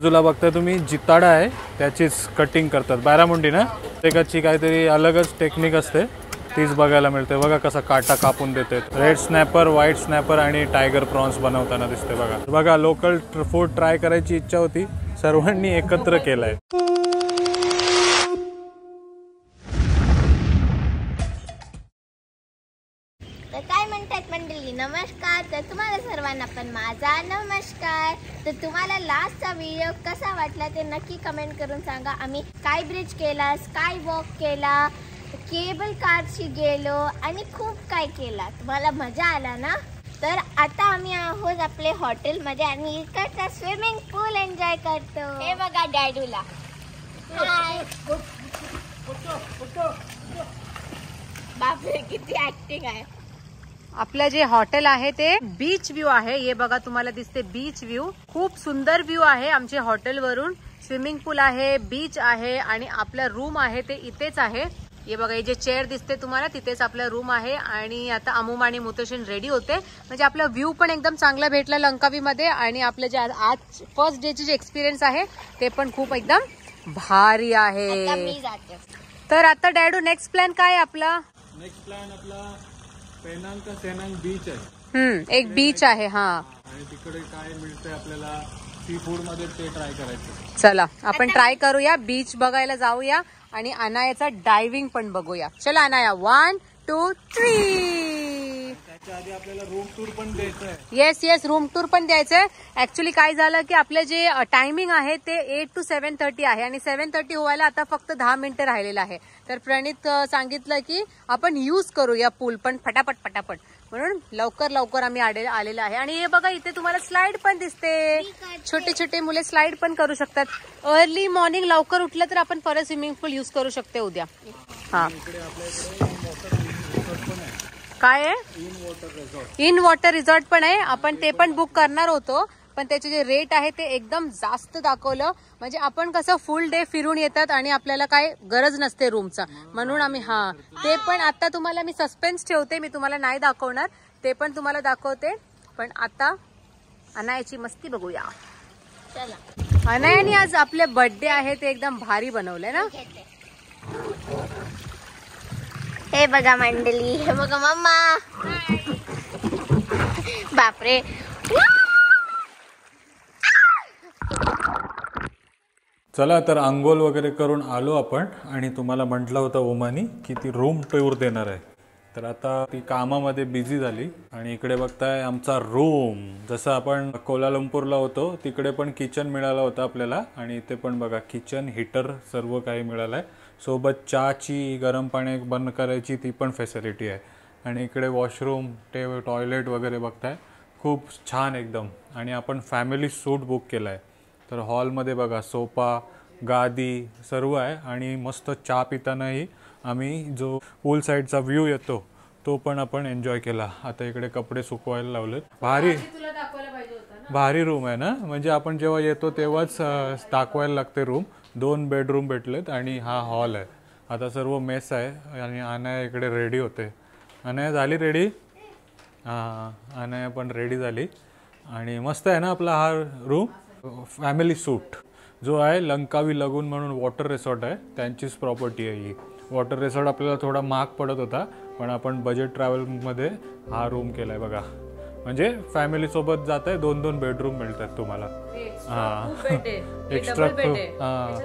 बाजूला बघताय तुम्ही जिताडा आहे त्याचीच कटिंग करतात बारामुंडी ना प्रत्येकाची काहीतरी अलगच टेक्निक असते तीच बघायला मिळते बघा कसा काटा कापून देते रेड स्नॅपर व्हाईट स्नॅपर आणि टायगर प्रॉन्स बनवताना दिसते बघा बघा लोकल फूड ट्राय करायची इच्छा होती सर्वांनी एकत्र केलाय नमस्कार तर तुम्हाला सर्वांना पण माझा नमस्कार तर तुम्हाला लास्टचा व्हिडिओ कसा वाटला ते नक्की कमेंट करून सांगा आम्ही स्काय ब्रिज केला स्काय वॉक केला केबल कारशी गेलो आणि खूप काय केला तुम्हाला मजा आला ना तर आता आम्ही आहोत आपले हॉटेलमध्ये आणि इकडचा स्विमिंग पूल एन्जॉय करतो हे बघा डॅडूला बापरे किती ऍक्टिंग आहे आपलं जे हॉटेल आहे ते बीच व्ह्यू आहे हे बघा तुम्हाला दिसते बीच व्ह्यू खूप सुंदर व्ह्यू आहे आमच्या हॉटेल वरून स्विमिंग पूल आहे बीच आहे आणि आपला रूम आहे ते इथेच आहे हे बघा हे जे चेअर दिसते तुम्हाला तिथेच आपला रूम आहे आणि आता अमुम आणि मुतोशन रेडी होते म्हणजे आपला व्ह्यू पण एकदम चांगला भेटला लंकावी मध्ये आणि आपलं जे आज फर्स्ट डे चे जे एक्सपिरियन्स आहे ते पण खूप एकदम भारी आहे तर आता डॅडू नेक्स्ट प्लॅन काय आपला नेक्स्ट प्लॅन आपला पेनांग का सेनांग बीच आहे एक बीच आहे हा आणि तिकडे काय मिळते आपल्याला सी फूड मध्ये ते ट्राय करायचं चला आपण ट्राय करूया बीच बघायला जाऊया आणि अनायाचा डायव्हिंग पण बघूया चला अनाया 1 2 3 त्याच्या आधी आपल्याला रूम टूर पण द्यायचं आहे येस रूम टूर पण द्यायचंय ऍक्च्युली काय झालं की आपलं जे टायमिंग आहे ते 8 to 7:30 आहे आणि 7:30 व्हायला आता फक्त 10 मिनिटं राहिलेलं आहे तर प्रणित सांगितलं की आपण यूज करूया पूल पण फटाफट म्हणून लवकर आम्ही आलेलं आहे आणि हे बघा इथे तुम्हाला स्लाइड पण दिसते छोटे मुले स्लाइड पण करू शकतात अर्ली मॉर्निंग लवकर उठलं तर आपण परत स्विमिंग पूल यूज करू शकते उद्या हा काय आहे इन वॉटर रिसॉर्ट पण आहे आपण ते पण बुक करणार होतो पण त्याचे जे रेट आहे ते एकदम जास्त दाखवलं म्हणजे आपण कसं फुल डे फिरून येतात आणि आपल्याला काय गरज नसते रूमचा म्हणून आम्ही हा ते पण आता तुम्हाला मी सस्पेन्स ठेवते मी तुम्हाला नाही दाखवणार ते पण तुम्हाला दाखवते पण आता अनायाची मस्ती बघूया चला अनायाने आज आपले बर्थडे आहे ते एकदम भारी बनवलंय ना हे बघा मंडळी हे बघा मम्मा बापरे चला तर आंघोळ वगैरे करून आलो आपण आणि तुम्हाला म्हटलं होतं ओमानी की ती रूम टूर देणार आहे तर आता ती कामामध्ये बिझी झाली आणि इकडे बघताय आमचा रूम जसं आपण कोलालंपूरला होतो तिकडे पण किचन मिळालं होतं आपल्याला आणि इथे पण बघा किचन हीटर सर्व काही मिळालं आहे सोबत चहाची गरम पाणी बंद करायची ती पण फॅसिलिटी आहे आणि इकडे वॉशरूम टॉयलेट वगैरे बघताय खूप छान एकदम आणि आपण फॅमिली सूट बुक केला आहे तर हॉलमध्ये बघा सोफा गादी सर्व आहे आणि मस्त चहा पितानाही आम्ही जो पूल साईडचा व्ह्यू येतो तो पण आपण एन्जॉय केला आता इकडे कपडे सुकवायला लावलेत भारी रूम आहे ना म्हणजे आपण जेव्हा येतो तेव्हाच दाखवायला लागते रूम 2 बेडरूम भेटलेत आणि हा हॉल आहे आता सर्व मेस आहे आणि अनाया इकडे रेडी होते अनाया झाली रेडी हां अनाया पण रेडी झाली आणि मस्त आहे ना आपला हा रूम फॅमिली सूट जो आहे लंकावी लगून म्हणून वॉटर रिसॉर्ट आहे त्यांचीच प्रॉपर्टी आहे ही वॉटर रिसॉर्ट आपल्याला थोडा महाग पडत होता पण आपण बजेट ट्रॅव्हलमध्ये हा रूम केला आहे बघा म्हणजे फॅमिलीसोबत जात आहे 2 बेडरूम मिळतात तुम्हाला हां एक्स्ट्रा हां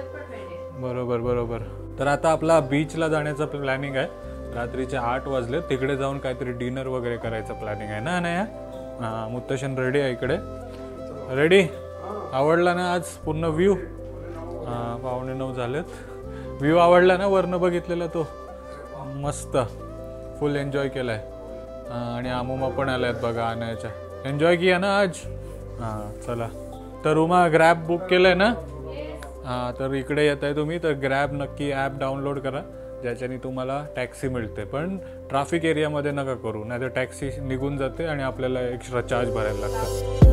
बरोबर तर आता आपला बीचला जाण्याचा प्लॅनिंग आहे रात्रीचे 8 वाजले तिकडे जाऊन काहीतरी डिनर वगैरे करायचं प्लॅनिंग आहे ना नाही हां मुत्तशन रेडी आहे इकडे रेडी आवडला ना आज पूर्ण व्ह्यू 8:45 झालेत व्ह्यू आवडला ना वरनं बघितलेला तो मस्त फुल एन्जॉय केलाय आणि अमुमा पण आल्यात बघा आणायच्या एन्जॉय किया ना आज हां चला तर उमा ग्रॅब बुक केलंय ना हां तर इकडे येत आहे तुम्ही तर ग्रॅब नक्की ॲप डाउनलोड करा ज्याच्याने तुम्हाला टॅक्सी मिळते पण ट्रॅफिक एरियामध्ये नका करू नाही तर टॅक्सी निघून जाते आणि आपल्याला एक्स्ट्रा चार्ज भरायला लागतं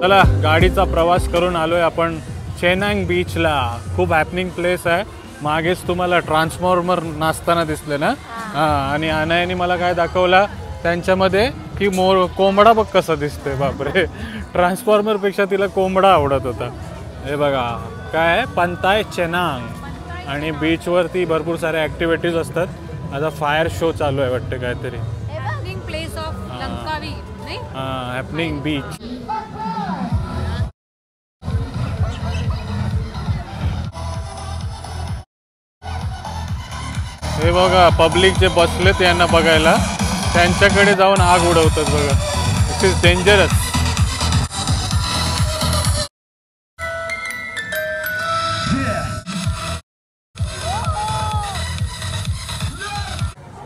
चला गाडीचा प्रवास करून आलोय आपण चेनांग बीचला खूप हॅपनिंग प्लेस आहे मागेच तुम्हाला ट्रान्सफॉर्मर नाचताना दिसले ना. हां आणि अनायाने मला काय दाखवला त्यांच्यामध्ये की कोंबडा बघ कसा दिसतोय. बापरे, ट्रान्सफॉर्मरपेक्षा तिला कोंबडा आवडत होता. हे बघा काय आहे, पंताय चेनांग आणि बीचवरती भरपूर साऱ्या ॲक्टिव्हिटीज असतात. आता फायर शो चालू आहे वाटतं काहीतरी. प्लेस ऑफ लंकावी नाही हॅपनिंग बीच. हे बघा पब्लिक जे बसलेत यांना बघायला, त्यांच्याकडे जाऊन आग उडवतात बघा. दिस इज डेंजरस.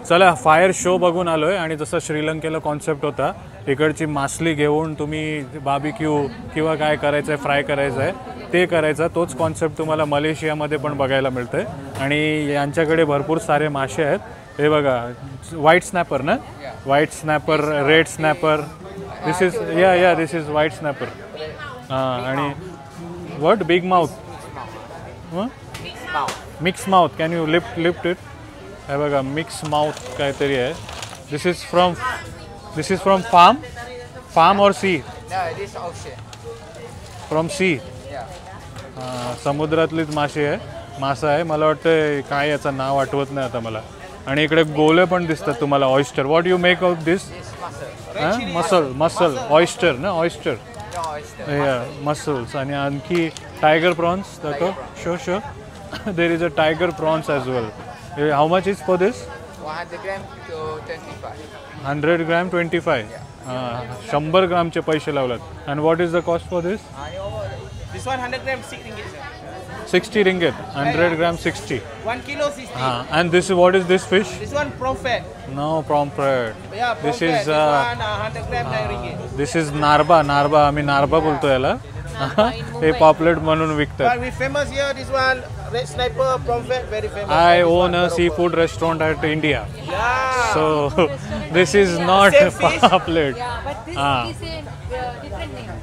चला फायर शो बघून आलोय आणि जसं श्रीलंकेला कॉन्सेप्ट होता इकडची मासली घेऊन तुम्ही बार्बिक्यू किंवा काय करायचं आहे, फ्राय करायचं आहे ते करायचा, तोच कॉन्सेप्ट तुम्हाला मलेशियामध्ये पण बघायला मिळतंय. आणि यांच्याकडे भरपूर सारे मासे आहेत. हे बघा व्हाईट स्नॅपर ना, white snapper, red snapper. This is yeah this is white snapper. हां आणि what big mouth, mix mouth. Can you lift it. हे बघा मिक्स माउथ काहीतरी आहे. This is from farm or sea. From sea. समुद्रातलीच मासा आहे. मला वाटतं काय याचं नाव आठवत नाही आता मला. आणि इकडे गोले पण दिसतात तुम्हाला, oyster. What you make of this. Mussel oyster ना, ऑयस्टर मसल्स. आणि आणखी टायगर प्रॉन्स दाखव. Show there is a tiger prawns as well. How much is for this. 100 grams to 25. 100 gram 25. 100 ग्रामचे पैसे लावलात. And what is the cost for this. This one 100 grams 6 ringgit. 60 ringgit. 100 grams 60. 1 kilo 60. And this is what is this fish? This one pomfret. No, pomfret. Yeah, This pomfret. is This one 100 grams 9 ringgit. this is narba. आम्ही नारबा बोलतो याला. हे पॉपलेट म्हणून विकतात. But we famous here. This one red sniper pomfret very famous. I own a seafood restaurant at India. Yeah. So this is not Same fish. pamphlet. but this Ah. is a different name.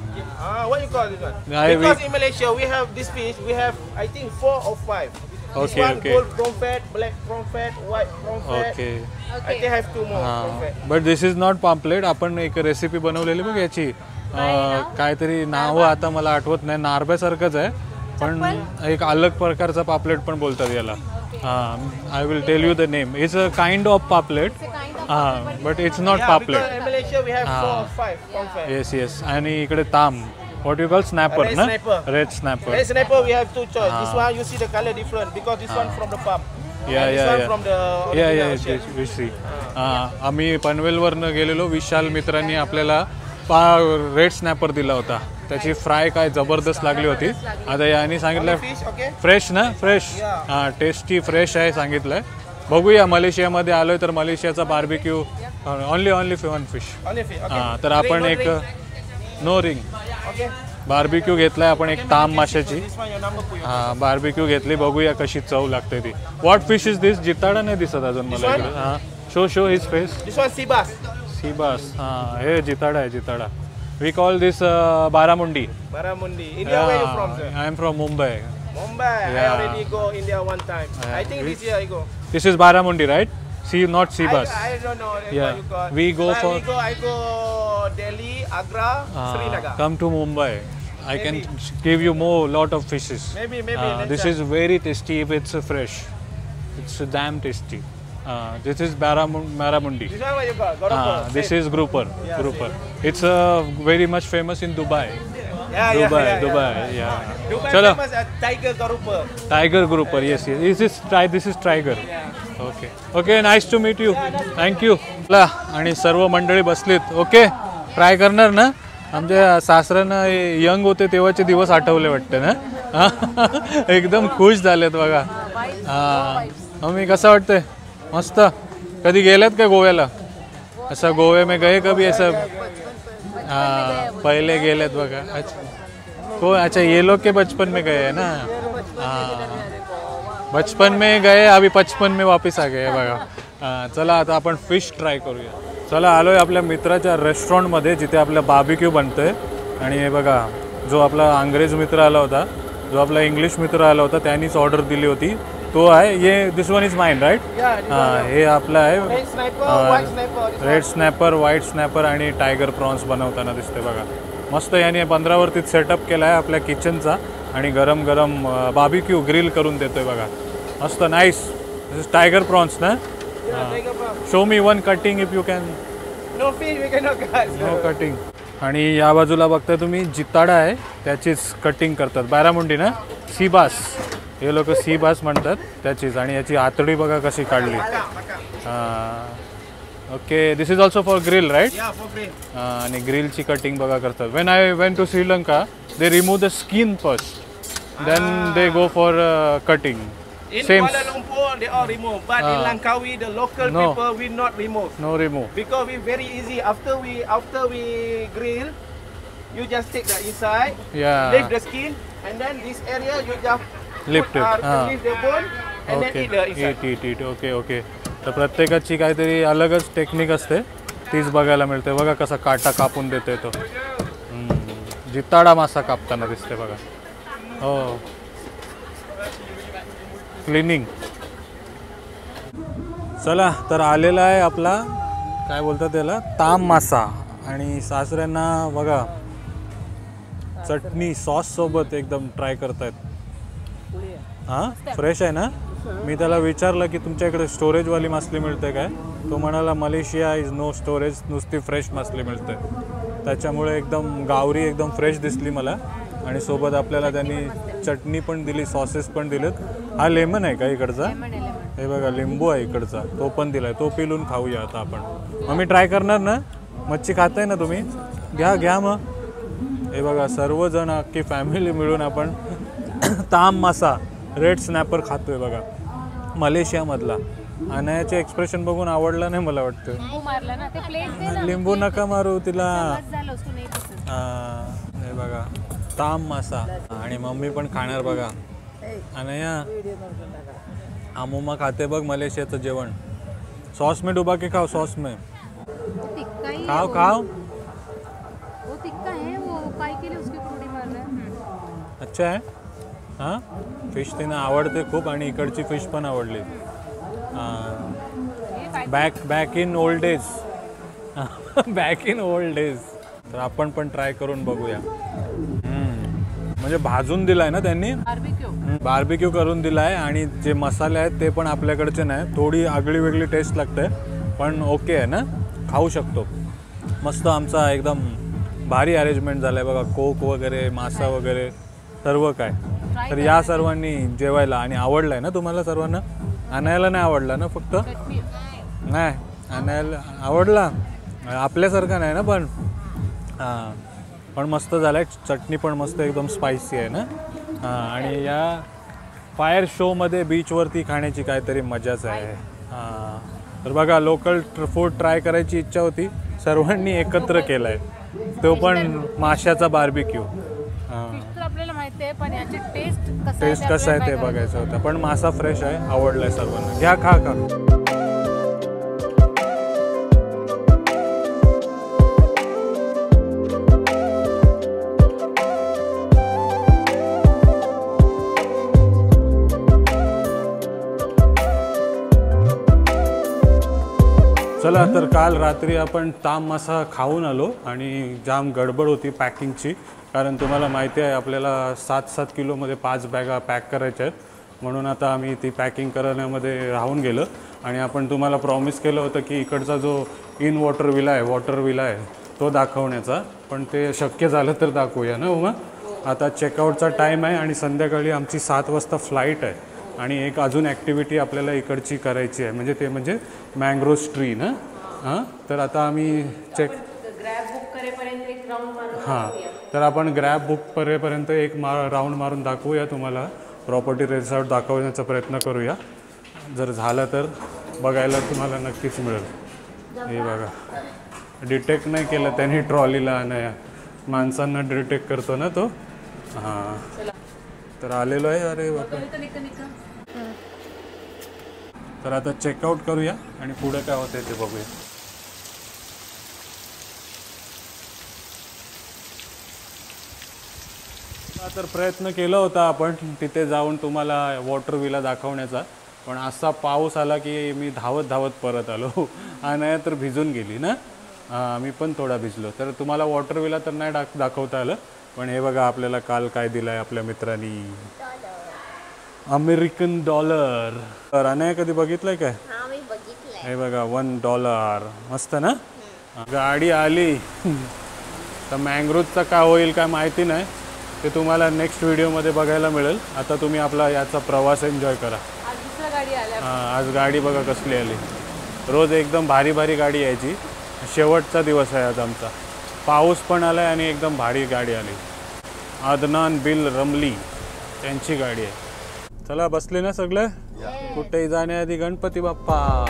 What you call this one? I Because in Malaysia we have this fish. We have I think 4 or 5. This Okay, one okay. gold pomfret, black pomfret, white pomfret. Okay. I think I have 2 more pomfret. But this is not pomfret. आपण एक recipe बनवलेली बघ याची. काहीतरी नाव आता मला आठवत नाही. नारब्यासारखंच आहे पण एक अलग प्रकारचा पापलेट पण बोलतात याला. I will tell you the name. It's a kind of पापलेट. बट इट्स नॉट Yeah, पापलेट. because in Malaysia we have 4 or 5 pomfret. Yes. आणि इकडे ताम. What you call snapper Red ना. snapper. Red snapper. Red snapper we have 2 choice. This one you see the color different because this one from the farm. And this one from the original shell. विशी. आम्ही पनवेलवरनं गेलेलो. विशाल मित्रांनी आपल्याला red snapper दिला होता. त्याची fry काय जबरदस्त लागली होती. आता यांनी सांगितलं Fish, okay? फ्रेश ना, फ्रेश. हां टेस्टी फ्रेश आहे सांगितलंय. बघूया मलेशियामध्ये आलोय तर मलेशियाचा barbecue only one fish. Only fish, okay. हां तर आपण एक नो रिंग Okay. बार्बिक्यू घेतलाय आपण एक ताम माशाची. This one your number for you. हां बार्बिक्यू घेतली. बघूया कशी चव लागते ती. What fish is this. जिताडा नाही दिसत अजून मला इकडे. हां show his face. This one sea bass. Sea bass. हां हे जिताडा आहे, जिताडा. We call this barramundi. Baramundi. India, where you from, sir? I am from Mumbai. Mumbai. I Yeah. already go India one time. I think this year I go. This is barramundi right. Not sea bass. I don't know what Yeah. you call. We go But for- I go Delhi, Agra, Srinagar. Come to Mumbai. I can give you lot of fishes. Maybe This next is very tasty if it's fresh. It's damn tasty. This is Baramundi. This one what you call? Goropa. This is grouper. Yeah, Grouper. It's very much famous in Dubai. Yeah. Dubai. Dubai चलो famous at Tiger Goropa. Tiger grouper. Yes. This is tiger. Okay nice to meet you. Thank you. आणि सर्व मंडळी बसलीत. Okay try करणार ना. आमच्या सासऱ्यांना young होते तेव्हाचे दिवस आठवले वाटतं ना. एकदम खुश झालेत बघा. हां मम्मी कसं वाटतंय. मस्त. कधी गेलात का गोव्याला. असं गोवे में गए कभी ऐसा. हाँ पहले गेलेत बघा. अच्छा ये लोग के बचपन में गए हैं ना. हाँ बचपन में गए अभी 55 में वापस आ गए बघा. हां चला आता आपण फिश ट्राय करूया. चला आलोय आपल्या मित्राच्या रेस्टॉरंटमध्ये जिथे आपलं बार्बिक्यू बनतंय. आणि हे बघा जो आपला अंग्रेज मित्र आला होता, जो आपला इंग्लिश मित्र आला होता त्यांनीच ऑर्डर दिली होती तो आहे yeah this one is mine right. Yeah, this हां one. हे आपलं आहे Red snapper, white snapper. This red snapper, white snapper आणि टायगर प्रॉन्स बनवताना दिसते बघा. मस्त याने 15 वरतीच सेटअप केला आहे आपल्या किचनचा आणि गरम गरम बार्बिक्यू ग्रिल करून देतोय बघा. मस्त nice. This is tiger prawns ना. Yeah, tiger prawn. Show me one cutting if you can. No fish, we cannot cut. No cutting. आणि या बाजूला बघताय तुम्ही जिताडा आहे त्याचीच कटिंग करतात. बारामुंडी ना सी बास, हे लोक सी बास म्हणतात त्याचीच. आणि याची आतडी बघा कशी काढली. Okay this is also for grill right. Yeah, for free. आणि ग्रिलची कटिंग बघा करतात. When I Wien to Sri Lanka they remove the skin first then they go for cutting. In Same. Kuala Lumpur, they all remove. But in Langkawi, the local No. people will not remove. No remove. Because we very easy. After we grill, you just take the inside, या leave the skin, and then this area you just Lift it. leave the bone, and then okay eat the inside. It okay okay. तर प्रत्येकाची काहीतरी अलगच technique असते तीच बघायला मिळते. बघा कसा काटा कापून देतोय तो. जिताडा मासा कापताना दिसते बघा. हो क्लिनिंग. चला तर आलेला आहे आपला काय बोलतात त्याला ताम मासा. आणि सासऱ्यांना बघा चटणी सॉस सोबत एकदम ट्राय करतायत. हां फ्रेश आहे ना. मी त्याला विचारलं की तुमच्या इकडे स्टोरेजवाली मासली मिळते काय. तो म्हणाला मलेशिया इज नो स्टोरेज, नुसती फ्रेश मासली मिळते. त्याच्यामुळे एकदम गावरी एकदम फ्रेश दिसली मला. आणि सोबत आपल्याला त्यांनी चटणी पण दिली, सॉसेस पण दिलेत. हा लेमन आहे का इकडचा. हे बघा लिंबू आहे इकडचा, तो पण दिलाय. तो पिलून खाऊया आता आपण. मग मी ट्राय करणार ना. मच्छी खाताय ना तुम्ही. घ्या मग. हे बघा सर्वजण अख्खी फॅमिली मिळून आपण ताम मासा रेड स्नॅपर खातोय बघा मलेशियामधला. अनायाचे एक्सप्रेशन बघून आवडला नाही मला वाटतं. लिंबू नका मारू तिला. हे बघा ताम मासा. आणि मम्मी पण खाणार बघा. अनया अमुमा खाते बघ मलेशियाचं जेवण. सॉस में डुबा के खाओ, सॉस में खाओ. अच्छा आहे. हां फिश तिनं आवडते खूप आणि इकडची फिश पण आवडली. Back in old days. Back in old days. तर आपण पण ट्राय करून बघूया. म्हणजे भाजून दिलाय ना त्यांनी. बार्बिक्यू करून दिलाय. आणि जे मसाले आहेत ते पण आपल्याकडचे नाही. थोडी आगळी वेगळी टेस्ट लागते पण ओके आहे ना. खाऊ शकतो. मस्त आमचा एकदम भारी अरेंजमेंट झालाय बघा. कोक वगैरे मासा वगैरे सर्व काय. तर या सर्वांनी जेवायला. आणि आवडलाय ना तुम्हाला सर्वांना. आणायला नाही आवडला ना फक्त. नाही आणायला आवडला. आपल्यासारखा नाही ना पण. हां पण मस्त झालं आहे. चटणी पण मस्त एकदम स्पायसी आहे ना. हां आणि या फायर शोमध्ये बीचवरती खाण्याची काहीतरी मजाच आहे. हां तर बघा लोकल फूड ट्राय करायची इच्छा होती. सर्वांनी एकत्र केलं आहे. तो पण माशाचा बार्बिक्यू. आपल्याला माहिती आहे पण याची टेस्ट कसं आहे ते बघायचं होतं. पण मासा फ्रेश आहे. आवडलाय सर्वांना. घ्या खा. चला तर काल रात्री आपण ताम मासा खाऊन आलो आणि जाम गडबड होती पॅकिंगची. कारण तुम्हाला माहिती आहे आपल्याला 7-7 किलोमध्ये 5 बॅगा पॅक करायच्या आहेत. म्हणून आता आम्ही ती पॅकिंग करण्यामध्ये राहून गेलं. आणि आपण तुम्हाला प्रॉमिस केलं होतं की इकडचा जो वॉटर विला आहे तो दाखवण्याचा. पण ते शक्य झालं तर दाखवूया ना उमा. आता चेकआउटचा टाईम आहे आणि संध्याकाळी आमची 7 वाजता फ्लाईट आहे. आणि एक अजून ॲक्टिव्हिटी आपल्याला इकडची करायची आहे. म्हणजे मँग्रोव ट्री ना. हां तर आता आम्ही हां तर आपण ग्रॅब बुक करेपर्यंत एक राऊंड मारून दाखवूया तुम्हाला. प्रॉपर्टी रिसॉर्ट दाखवण्याचा प्रयत्न करूया. जर झालं तर बघायला तुम्हाला नक्कीच मिळेल. हे बघा डिटेक्ट नाही केलं त्यांनी ट्रॉलीला. आणाया माणसांना डिटेक्ट करतो ना तो. हां तर आलेलो आहे. अरे बापरे. तर आता चेकआउट करूया आणि पुढे काय होतं ते बघूया. तर प्रयत्न केला होता आपण तिथे जाऊन तुम्हाला वॉटर व्हीला दाखवण्याचा, पण असा पाऊस आला की मी धावत धावत परत आलो. आणि तर भिजून गेली ना. हां, मी पण थोडा भिजलो. तर तुम्हाला वॉटर व्हीला तर नाही दाखवता आलं, पण हे बघा आपल्याला काल काय दिलं आहे आपल्या मित्रांनी, अमेरिकन डॉलर. तर अनया कधी बघितलंय काय? हा मी बघितलंय. हे बघा $1. मस्त ना. गाडी आली. तर मँग्रोवचा काय होईल काय माहिती नाही, ते तुम्हाला नेक्स्ट व्हिडिओमध्ये बघायला मिळेल. आता तुम्ही आपला याचा प्रवास एन्जॉय करा. आज दुसऱ्या गाडी आल्या. हां, आज गाडी बघा कसली आली. रोज एकदम भारी भारी गाडी यायची. शेवटचा दिवस आहे आज आमचा. पाऊस पण आला आहे आणि एकदम भारी गाडी आली. अदनान बिल रमली त्यांची गाडी आहे. चला बसले ना सगळे. कुठेही जाण्याआधी गणपती बाप्पा.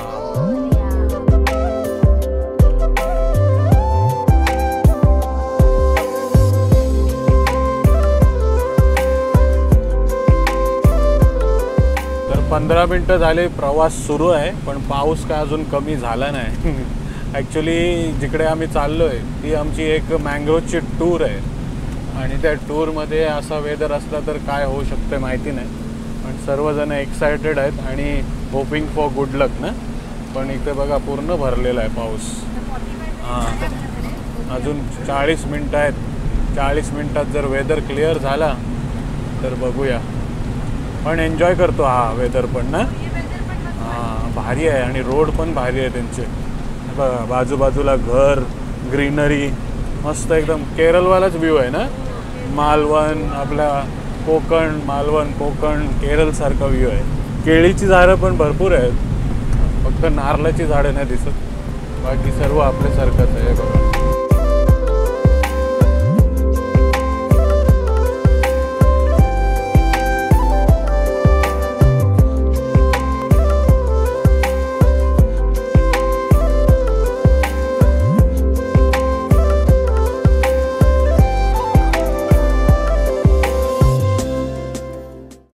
तर 15 मिनटं झाले प्रवास सुरू आहे, पण पाऊस काय अजून कमी झाला नाही. ॲक्च्युली जिकडे आम्ही चाललो आहे ती आमची एक मँग्रोवची टूर आहे, आणि त्या टूरमध्ये असा वेदर असला तर काय होऊ शकतं माहिती नाही, पण सर्वजण एक्सायटेड आहेत आणि होपिंग फॉर गुड लक ना. पण इथे बघा पूर्ण भरलेला आहे पाऊस. हां, अजून 40 मिनटं आहेत. 40 मिनटात जर वेदर क्लिअर झाला तर बघूया. पण एन्जॉय करतो हा वेदर पण ना. हां, भारी आहे आणि रोड पण भारी आहे त्यांचे. बघा बाजूबाजूला घर, ग्रीनरी, मस्त एकदम केरळवालाच व्ह्यू आहे ना. मालवण, आपला कोकण, मालवण कोकण केरळसारखा व्ह्यू आहे. केळीची झाडं पण भरपूर आहेत, फक्त नारळाची झाडं नाही दिसत. बाकी सर्व आपल्यासारखंच आहे बघा.